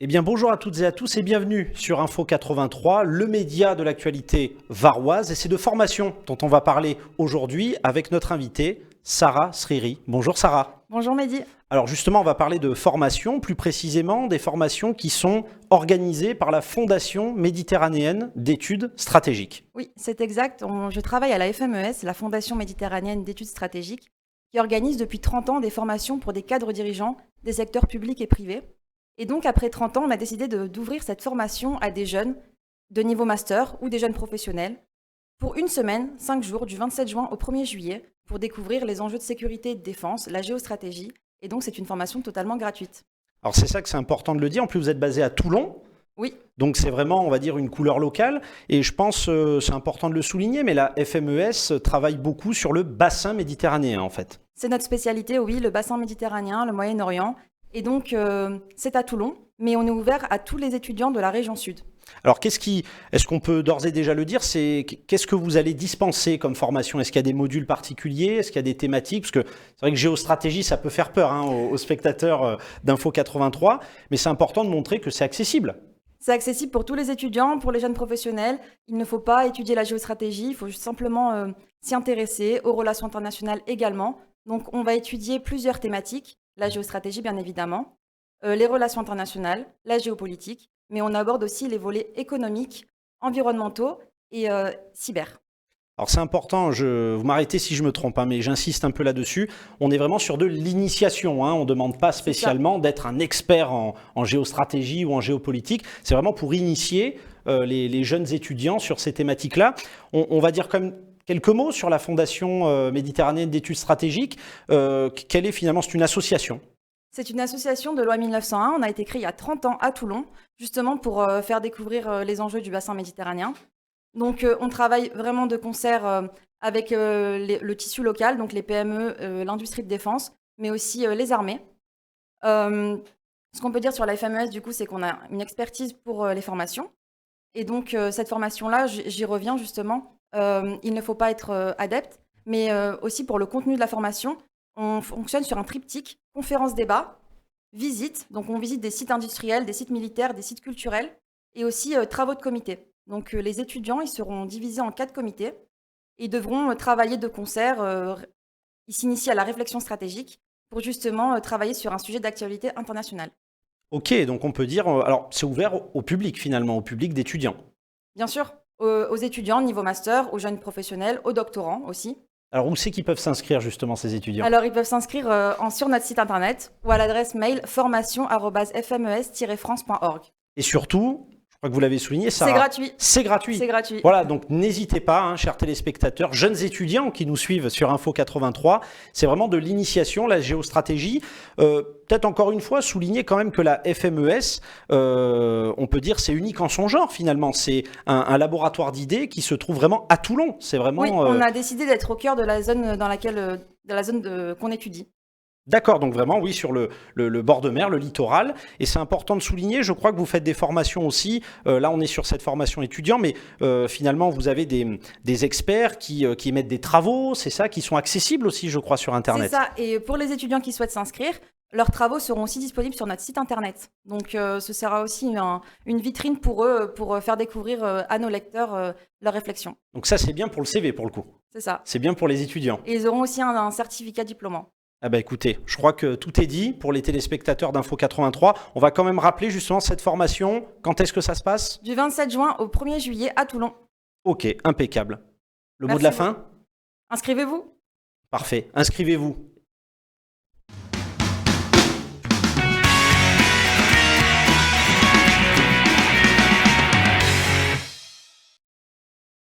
Eh bien, bonjour à toutes et à tous et bienvenue sur Info 83, le média de l'actualité varoise. Et c'est de formation dont on va parler aujourd'hui avec notre invitée, Sarah Sriri. Bonjour Sarah. Bonjour Mehdi. Alors justement, on va parler de formation, plus précisément des formations qui sont organisées par la Fondation méditerranéenne d'études stratégiques. Oui, c'est exact. Je travaille à la FMES, la Fondation méditerranéenne d'études stratégiques, qui organise depuis 30 ans des formations pour des cadres dirigeants des secteurs publics et privés. Et donc, après 30 ans, on a décidé d'ouvrir cette formation à des jeunes de niveau master ou des jeunes professionnels pour une semaine, 5 jours, du 27 juin au 1er juillet, pour découvrir les enjeux de sécurité et de défense, la géostratégie. Et donc, c'est une formation totalement gratuite. Alors c'est ça que c'est important de le dire. En plus, vous êtes basé à Toulon. Oui. Donc c'est vraiment, on va dire, une couleur locale. Et je pense, c'est important de le souligner, mais la FMES travaille beaucoup sur le bassin méditerranéen, en fait. C'est notre spécialité, oui, le bassin méditerranéen, le Moyen-Orient. Et donc, c'est à Toulon, mais on est ouvert à tous les étudiants de la région sud. Alors, est-ce qu'on peut d'ores et déjà le dire, qu'est-ce que vous allez dispenser comme formation? Est-ce qu'il y a des modules particuliers? Est-ce qu'il y a des thématiques? Parce que c'est vrai que géostratégie, ça peut faire peur aux spectateurs d'Info 83, mais c'est important de montrer que c'est accessible. C'est accessible pour tous les étudiants, pour les jeunes professionnels. Il ne faut pas étudier la géostratégie, il faut simplement s'y intéresser, aux relations internationales également. Donc, on va étudier plusieurs thématiques, la géostratégie bien évidemment, les relations internationales, la géopolitique, mais on aborde aussi les volets économiques, environnementaux et cyber. Alors c'est important, vous m'arrêtez si je me trompe, mais j'insiste un peu là-dessus. On est vraiment sur de l'initiation, on ne demande pas spécialement d'être un expert en géostratégie ou en géopolitique. C'est vraiment pour initier les jeunes étudiants sur ces thématiques-là. On va dire comme quelques mots sur la Fondation méditerranéenne d'études stratégiques. Quelle est finalement, c'est une association? C'est une association de loi 1901. On a été créé il y a 30 ans à Toulon, justement pour faire découvrir les enjeux du bassin méditerranéen. Donc, on travaille vraiment de concert avec le tissu local, donc les PME, l'industrie de défense, mais aussi les armées. Ce qu'on peut dire sur la FMES, du coup, c'est qu'on a une expertise pour les formations. Et donc, cette formation-là, j'y reviens justement. Il ne faut pas être adepte, mais aussi pour le contenu de la formation, on fonctionne sur un triptyque, conférence-débat, visite. Donc, on visite des sites industriels, des sites militaires, des sites culturels, et aussi travaux de comité. Donc, les étudiants, ils seront divisés en 4 comités. Ils devront travailler de concert. Ils s'initient à la réflexion stratégique pour justement travailler sur un sujet d'actualité internationale. Ok, donc on peut dire, alors c'est ouvert au public finalement, au public d'étudiants. Bien sûr, aux étudiants niveau master, aux jeunes professionnels, aux doctorants aussi. Alors où c'est qu'ils peuvent s'inscrire justement ces étudiants? Alors, ils peuvent s'inscrire sur notre site internet ou à l'adresse mail formation@fmes-france.org. Et surtout, je crois que vous l'avez souligné, Sarah. C'est gratuit. C'est gratuit. C'est gratuit. Voilà, donc n'hésitez pas, chers téléspectateurs, jeunes étudiants qui nous suivent sur Info 83. C'est vraiment de l'initiation, la géostratégie. Peut-être encore une fois, souligner quand même que la FMES, on peut dire, c'est unique en son genre finalement. C'est un laboratoire d'idées qui se trouve vraiment à Toulon. C'est vraiment. Oui, on a décidé d'être au cœur de la zone qu'on étudie. D'accord, donc vraiment, oui, sur le bord de mer, le littoral. Et c'est important de souligner, je crois que vous faites des formations aussi. Là, on est sur cette formation étudiant, mais finalement, vous avez des experts qui émettent des travaux, c'est ça, qui sont accessibles aussi, je crois, sur Internet. C'est ça, et pour les étudiants qui souhaitent s'inscrire, leurs travaux seront aussi disponibles sur notre site Internet. Donc, ce sera aussi une vitrine pour eux, pour faire découvrir à nos lecteurs leurs réflexions. Donc ça, c'est bien pour le CV, pour le coup. C'est ça. C'est bien pour les étudiants. Et ils auront aussi un certificat diplômant. Ah bah écoutez, je crois que tout est dit pour les téléspectateurs d'Info 83. On va quand même rappeler justement cette formation. Quand est-ce que ça se passe? Du 27 juin au 1er juillet à Toulon. Ok, impeccable. Le mot Merci de la fin? Inscrivez-vous. Parfait, inscrivez-vous.